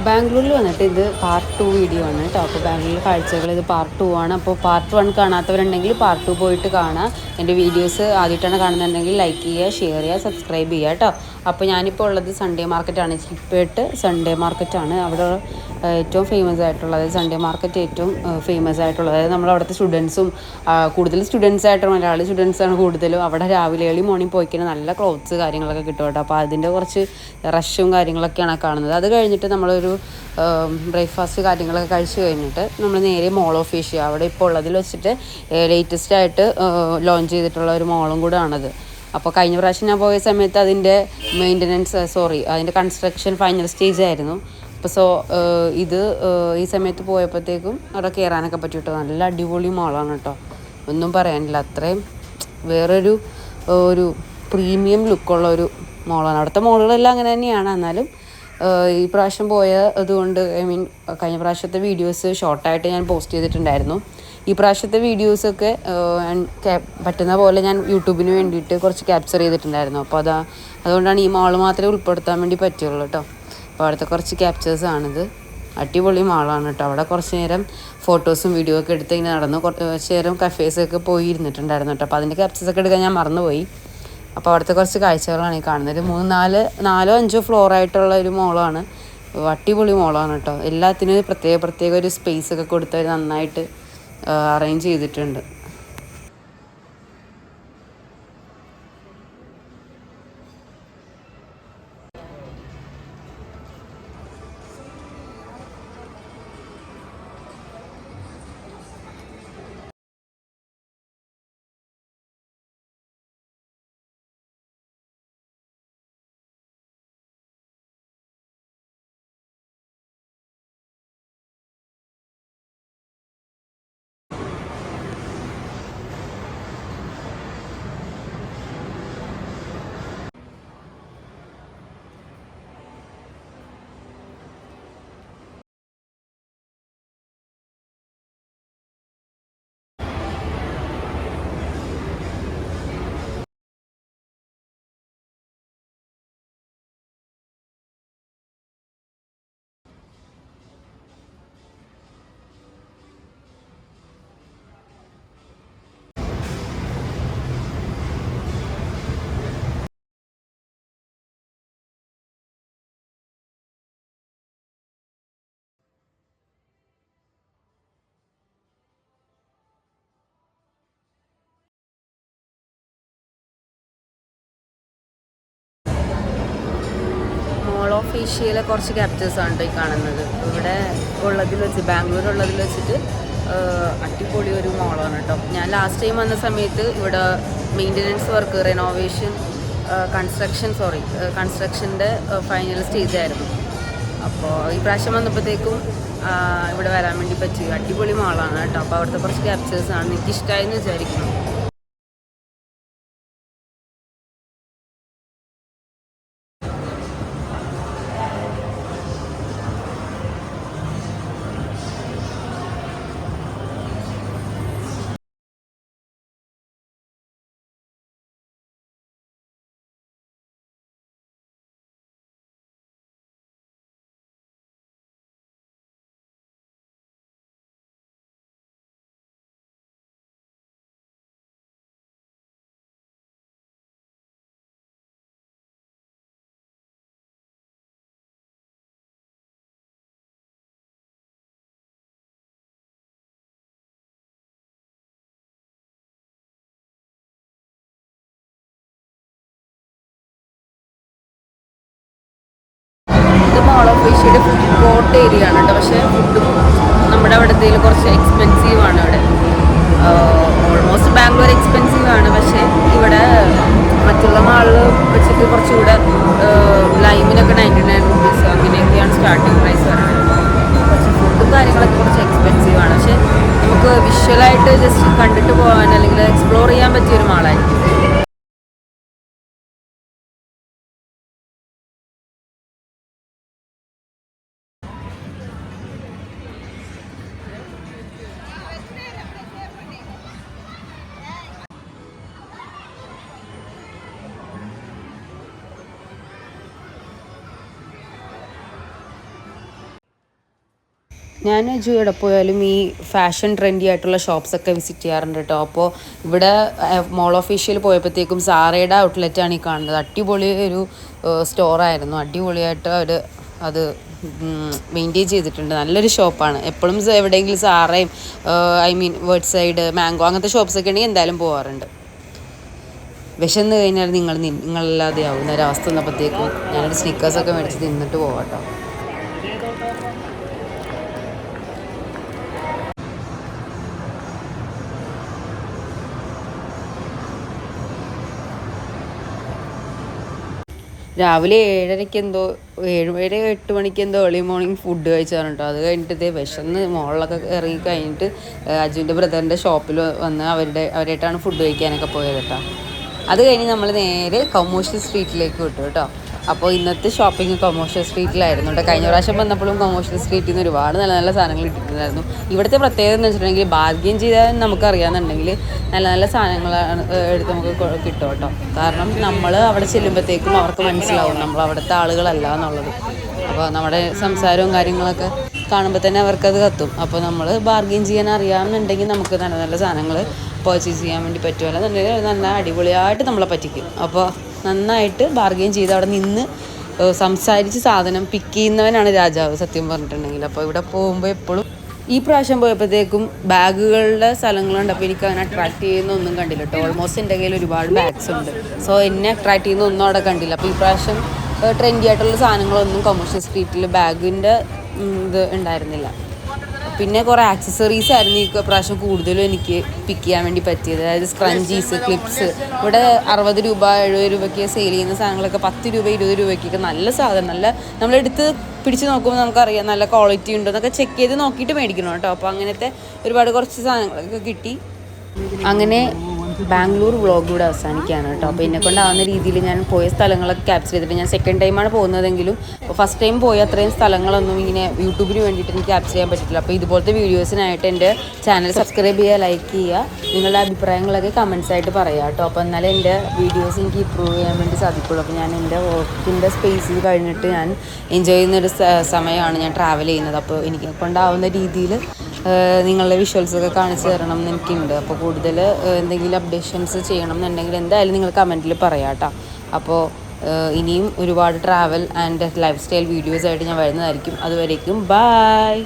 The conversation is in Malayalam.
ബാംഗ്ലൂരിൽ വന്നിട്ട് ഇത് പാർട്ട് 2 വീഡിയോ ആണ് കേട്ടോ. അപ്പോൾ ബാംഗ്ലൂരിലെ കാഴ്ചകൾ ഇത് പാർട്ട് 2 ആണ്. അപ്പോൾ പാർട്ട് 1 കാണാത്തവരുണ്ടെങ്കിൽ പാർട്ട് 2 പോയിട്ട് കാണാം. എൻ്റെ വീഡിയോസ് ആദ്യമായിട്ടാണ് കാണുന്നുണ്ടെങ്കിൽ ലൈക്ക് ചെയ്യുക, ഷെയർ ചെയ്യുക, സബ്സ്ക്രൈബ് ചെയ്യുക കേട്ടോ. അപ്പോൾ ഞാനിപ്പോൾ ഉള്ളത് സൺഡേ മാർക്കറ്റാണ്, ചിപ്പേട്ട് സൺഡേ മാർക്കറ്റാണ്. അവിടെ ഏറ്റവും ഫേമസ് ആയിട്ടുള്ളത് സൺഡേ മാർക്കറ്റ് ഏറ്റവും ഫേമസ് ആയിട്ടുള്ളത്. അതായത് നമ്മൾ അവിടുത്തെ സ്റ്റുഡൻസും കൂടുതൽ സ്റ്റുഡൻസ് ആയിട്ട് മലയാളി സ്റ്റുഡൻസാണ് കൂടുതലും. അവിടെ രാവിലെ ഏർലി മോർണിംഗ് പോയിക്കഴിഞ്ഞാൽ നല്ല ക്ലോത്ത്സ് കാര്യങ്ങളൊക്കെ കിട്ടും കേട്ടോ. അപ്പോൾ അതിൻ്റെ കുറച്ച് റഷും കാര്യങ്ങളൊക്കെയാണ് കാണുന്നത്. അത് കഴിഞ്ഞിട്ട് നമ്മളൊരു ബ്രേക്ക്ഫാസ്റ്റ് കാര്യങ്ങളൊക്കെ കഴിച്ച് കഴിഞ്ഞിട്ട് നമ്മൾ നേരെ മോൾ ഓഫ് ഏഷ്യ, അവിടെ ഇപ്പോൾ ഉള്ളതിൽ വെച്ചിട്ട് ലേറ്റസ്റ്റായിട്ട് ലോഞ്ച് ചെയ്തിട്ടുള്ള ഒരു മോളും കൂടെ ആണത്. അപ്പോൾ കഴിഞ്ഞ പ്രാവശ്യം ഞാൻ പോയ സമയത്ത് അതിൻ്റെ അതിൻ്റെ കൺസ്ട്രക്ഷൻ ഫൈനൽ സ്റ്റേജ് ആയിരുന്നു. അപ്പോൾ ഇത് ഈ സമയത്ത് പോയപ്പോഴത്തേക്കും അവിടെ കയറാനൊക്കെ പറ്റി നല്ല അടിപൊളി മോളാണ് കേട്ടോ, ഒന്നും പറയാനില്ല. അത്രയും വേറൊരു പ്രീമിയം ലുക്കുള്ള ഒരു മോളാണ്. അവിടുത്തെ മോളുകളെല്ലാം അങ്ങനെ തന്നെയാണ്. എന്നാലും ഈ പ്രാവശ്യം പോയതുകൊണ്ട് കഴിഞ്ഞ പ്രാവശ്യത്തെ വീഡിയോസ് ഷോർട്ടായിട്ട് ഞാൻ പോസ്റ്റ് ചെയ്തിട്ടുണ്ടായിരുന്നു. ഈ പ്രാവശ്യത്തെ വീഡിയോസൊക്കെ പറ്റുന്ന പോലെ ഞാൻ യൂട്യൂബിന് വേണ്ടിയിട്ട് കുറച്ച് ക്യാപ്ചർ ചെയ്തിട്ടുണ്ടായിരുന്നു. അപ്പോൾ അതുകൊണ്ടാണ് ഈ മാൾ മാത്രമേ ഉൾപ്പെടുത്താൻ വേണ്ടി പറ്റുള്ളൂ കേട്ടോ. അപ്പോൾ അവിടുത്തെ കുറച്ച് ക്യാപ്ചേഴ്സാണിത്. അടിപൊളി മാളാണ് കേട്ടോ. അവിടെ കുറച്ച് നേരം ഫോട്ടോസും വീഡിയോ ഒക്കെ എടുത്ത് ഇങ്ങനെ നടന്നു. കുറച്ച് നേരം കഫേസൊക്കെ പോയി ഇരുന്നിട്ടുണ്ടായിരുന്നു കേട്ടോ. അപ്പോൾ അതിൻ്റെ ക്യാപ്ചേഴ്സൊക്കെ എടുക്കാൻ ഞാൻ മറന്നുപോയി. അപ്പോൾ അവിടുത്തെ കുറച്ച് കാഴ്ചകളാണ് ഈ കാണുന്നത്. 4-5 ഫ്ലോറായിട്ടുള്ള ഒരു മോളാണ്. അടിപൊളി മോളാണ് കേട്ടോ. എല്ലാത്തിനും പ്രത്യേക ഒരു സ്പേസ് ഒക്കെ കൊടുത്ത് നന്നായിട്ട് അറേഞ്ച് ചെയ്തിട്ടുണ്ട്. മോൾ ഓഫ് ഏഷ്യയിലെ കുറച്ച് ക്യാപ്ചേഴ്സാണ് ഈ കാണുന്നത്. ഇവിടെ ബാംഗ്ലൂരുള്ളതിൽ വെച്ചിട്ട് അടിപൊളി ഒരു മോളാണ് കേട്ടോ. ഞാൻ ലാസ്റ്റ് ടൈം വന്ന സമയത്ത് ഇവിടെ മെയിൻ്റനൻസ് വർക്ക്, റെനോവേഷൻ, കൺസ്ട്രക്ഷൻ്റെ ഫൈനൽ സ്റ്റേജ് ആയിരുന്നു. അപ്പോൾ ഈ പ്രാവശ്യം വന്നപ്പോഴത്തേക്കും ഇവിടെ വരാൻ വേണ്ടി പറ്റി. അടിപൊളി മോളാണ് കേട്ടോ. അപ്പോൾ അവിടുത്തെ കുറച്ച് ക്യാപ്ചേഴ്സാണ് എനിക്ക് ഇഷ്ടമായെന്ന് വിചാരിക്കുന്നു. മോൾ ഓഫ് ഏഷ്യയുടെ ഫുഡ് കോർട്ട് ഏരിയ ആണ് കേട്ടോ. പക്ഷേ ഫുഡും നമ്മുടെ അവിടുത്തെ കുറച്ച് എക്സ്പെൻസീവാണ്. ഇവിടെ ഓൾമോസ്റ്റ് ബാംഗ്ലൂർ എക്സ്പെൻസീവാണ്. പക്ഷേ ഇവിടെ മറ്റുള്ള മാളിൽ വെച്ചിട്ട് കുറച്ചുകൂടെ ലൈമിനൊക്കെ 99 rupees അങ്ങനെയൊക്കെയാണ് സ്റ്റാർട്ടിങ് പ്രൈസ് വരുന്നത്. കുറച്ച് ഫുഡും കാര്യങ്ങളൊക്കെ കുറച്ച് എക്സ്പെൻസീവാണ്. പക്ഷേ നമുക്ക് വിഷ്വലായിട്ട് ജസ്റ്റ് കണ്ടിട്ട് പോകാൻ അല്ലെങ്കിൽ എക്സ്പ്ലോർ ചെയ്യാൻ പറ്റിയൊരു മാളായിരിക്കും. ഞാൻ എവിടെ പോയാലും ഈ ഫാഷൻ ട്രെൻഡി ആയിട്ടുള്ള ഷോപ്സൊക്കെ വിസിറ്റ് ചെയ്യാറുണ്ട് കേട്ടോ. അപ്പോൾ ഇവിടെ മോൾ ഓഫീഷ്യൽ പോയപ്പോഴത്തേക്കും സാറയുടെ ഔട്ട്ലെറ്റാണ് ഈ കാണുന്നത്. അടിപൊളി ഒരു സ്റ്റോറായിരുന്നു. അടിപൊളിയായിട്ട് അവർ അത് മെയിൻറ്റെയിൻ ചെയ്തിട്ടുണ്ട്. നല്ലൊരു ഷോപ്പാണ്. എപ്പോഴും എവിടെയെങ്കിലും സാറയും വേർഡ് സൈഡ് മാംഗോ അങ്ങനത്തെ ഷോപ്സൊക്കെ ഉണ്ടെങ്കിൽ എന്തായാലും പോകാറുണ്ട്. വിശന്ന് കഴിഞ്ഞാൽ നിങ്ങളല്ലാതെ ആവുന്ന ഒരവസ്ഥ വന്നപ്പോഴത്തേക്കും ഞാനൊരു സ്നിക്കേഴ്സൊക്കെ മേടിച്ച് തിന്നിട്ട് പോകാം കേട്ടോ. രാവിലെ 7:30 എന്തോ 7-8 മണിക്ക് എന്തോ ഏർലി മോർണിംഗ് ഫുഡ് കഴിച്ചാണ് കേട്ടോ. അത് കഴിഞ്ഞിട്ട് വിശന്ന് മോളിലൊക്കെ ഇറങ്ങി കഴിഞ്ഞിട്ട് അജുവിൻ്റെ ബ്രദറിൻ്റെ ഷോപ്പിൽ വന്ന് അവരായിട്ടാണ് ഫുഡ് കഴിക്കാനൊക്കെ പോയത് കേട്ടോ. അത് കഴിഞ്ഞ് നമ്മൾ നേരെ കൊമേഴ്ഷ്യൽ സ്ട്രീറ്റിലേക്ക് വിട്ടു കേട്ടോ. അപ്പോൾ ഇന്നത്തെ ഷോപ്പിംഗ് കൊമേഴ്ഷ്യൽ സ്ട്രീറ്റിലായിരുന്നു കേട്ടോ. കഴിഞ്ഞ പ്രാവശ്യം വന്നപ്പോഴും കൊമേഴ്ഷ്യൽ സ്ട്രീറ്റിൽ നിന്ന് ഒരുപാട് നല്ല നല്ല സാധനങ്ങൾ ഇട്ടിട്ടുണ്ടായിരുന്നു. ഇവിടുത്തെ പ്രത്യേകത എന്ന് വെച്ചിട്ടുണ്ടെങ്കിൽ ബാർഗെയിൻ ചെയ്താൽ നമുക്കറിയാമെന്നുണ്ടെങ്കിൽ നല്ല നല്ല സാധനങ്ങളാണ് എടുത്ത് നമുക്ക് കിട്ടും കേട്ടോ. കാരണം നമ്മൾ അവിടെ ചെല്ലുമ്പോഴത്തേക്കും അവർക്ക് മനസ്സിലാവും നമ്മൾ അവിടുത്തെ ആളുകളല്ല എന്നുള്ളത്. അപ്പോൾ നമ്മുടെ സംസാരവും കാര്യങ്ങളൊക്കെ കാണുമ്പോൾ തന്നെ അവർക്കത് കത്തും. അപ്പോൾ നമ്മൾ ബാർഗെയിൻ ചെയ്യാൻ അറിയാമെന്നുണ്ടെങ്കിൽ നമുക്ക് നല്ല നല്ല സാധനങ്ങൾ പർച്ചേസ് ചെയ്യാൻ വേണ്ടി പറ്റുമല്ലോ എന്നുണ്ടെങ്കിൽ നല്ല അടിപൊളിയായിട്ട് നമ്മളെ പറ്റിക്കും. അപ്പോൾ നന്നായിട്ട് ബാർഗെയിൻ ചെയ്ത് അവിടെ നിന്ന് സംസാരിച്ച് സാധനം പിക്ക് ചെയ്യുന്നവനാണ് രാജാവ് സത്യം പറഞ്ഞിട്ടുണ്ടെങ്കിൽ. അപ്പോൾ ഇവിടെ പോകുമ്പോൾ എപ്പോഴും ഈ പ്രാവശ്യം പോയപ്പോഴത്തേക്കും ബാഗുകളുടെ സ്ഥലങ്ങളുണ്ട്. അപ്പോൾ എനിക്ക് അങ്ങനെ അട്രാക്ട് ചെയ്യുന്ന ഒന്നും കണ്ടില്ല കേട്ടോ. ഓൾമോസ്റ്റ് എൻ്റെ കയ്യിൽ ഒരുപാട് ബാഗ്സ് ഉണ്ട്. സോ എന്നെ അട്രാക്ട് ചെയ്യുന്ന ഒന്നും അവിടെ കണ്ടില്ല. അപ്പോൾ ഈ പ്രാവശ്യം ട്രെൻഡി ആയിട്ടുള്ള സാധനങ്ങളൊന്നും കൊമേഴ്ഷ്യൽ സ്ട്രീറ്റിൽ ബാഗിൻ്റെ ഇത് ഉണ്ടായിരുന്നില്ല. പിന്നെ കുറേ ആക്സസറീസ് ആയിരുന്നു ഈ പ്രാവശ്യം കൂടുതലും എനിക്ക് പിക്ക് ചെയ്യാൻ വേണ്ടി പറ്റിയത്. അതായത് സ്ക്രഞ്ചീസ്, ക്ലിപ്സ്. ഇവിടെ 60 രൂപ 70 രൂപയ്ക്ക് സെയിൽ ചെയ്യുന്ന സാധനങ്ങളൊക്കെ 10 രൂപ 20 രൂപയ്ക്കൊക്കെ നല്ല സാധനം, നല്ല നമ്മളെടുത്ത് പിടിച്ച് നോക്കുമ്പോൾ നമുക്കറിയാം നല്ല ക്വാളിറ്റി ഉണ്ടോ എന്നൊക്കെ ചെക്ക് ചെയ്ത് നോക്കിയിട്ട് മേടിക്കണം കേട്ടോ. അപ്പോൾ അങ്ങനത്തെ ഒരുപാട് കുറച്ച് സാധനങ്ങളൊക്കെ കിട്ടി. അങ്ങനെ ബാംഗ്ലൂർ വ്ളോഗ് ഇവിടെ അവസാനിക്കുകയാണ് കേട്ടോ. അപ്പോൾ എന്നെക്കൊണ്ടാവുന്ന രീതിയിൽ ഞാൻ പോയ സ്ഥലങ്ങളൊക്കെ ക്യാപ്ചർ ചെയ്തിട്ട്, ഞാൻ സെക്കൻഡ് ടൈമാണ് പോകുന്നതെങ്കിലും അപ്പോൾ ഫസ്റ്റ് ടൈം പോയ അത്രയും സ്ഥലങ്ങളൊന്നും ഇങ്ങനെ യൂട്യൂബിന് വേണ്ടിയിട്ട് എനിക്ക് ക്യാപ്ചർ ചെയ്യാൻ പറ്റില്ല. അപ്പോൾ ഇതുപോലത്തെ വീഡിയോസിനായിട്ട് എൻ്റെ ചാനൽ സബ്സ്ക്രൈബ് ചെയ്യുക, ലൈക്ക് ചെയ്യുക, നിങ്ങളുടെ അഭിപ്രായങ്ങളൊക്കെ കമൻസ് ആയിട്ട് പറയുക കേട്ടോ. അപ്പോൾ എന്നാലും എൻ്റെ വീഡിയോസ് എനിക്ക് ഇമ്പ്രൂവ് ചെയ്യാൻ വേണ്ടി സാധിക്കുള്ളൂ. അപ്പോൾ ഞാൻ എൻ്റെ വർക്കിൻ്റെ സ്പേസിൽ കഴിഞ്ഞിട്ട് ഞാൻ എൻജോയ് ചെയ്യുന്നൊരു സമയമാണ് ഞാൻ ട്രാവൽ ചെയ്യുന്നത്. അപ്പോൾ എനിക്ക് കൊണ്ടാവുന്ന രീതിയിൽ നിങ്ങളുടെ വിഷ്വൽസൊക്കെ കാണിച്ചു തരണം എന്ന് എനിക്കുണ്ട്. അപ്പോൾ കൂടുതൽ എന്തെങ്കിലും അപ്ഡേഷൻസ് ചെയ്യണം എന്നുണ്ടെങ്കിൽ എന്തായാലും നിങ്ങൾ കമൻറ്റിൽ പറയാം കേട്ടോ. അപ്പോൾ ഇനിയും ഒരുപാട് ട്രാവൽ ആൻഡ് ലൈഫ് സ്റ്റൈൽ വീഡിയോസായിട്ട് ഞാൻ വരുന്നതായിരിക്കും. അതുവരേക്കും ബൈ.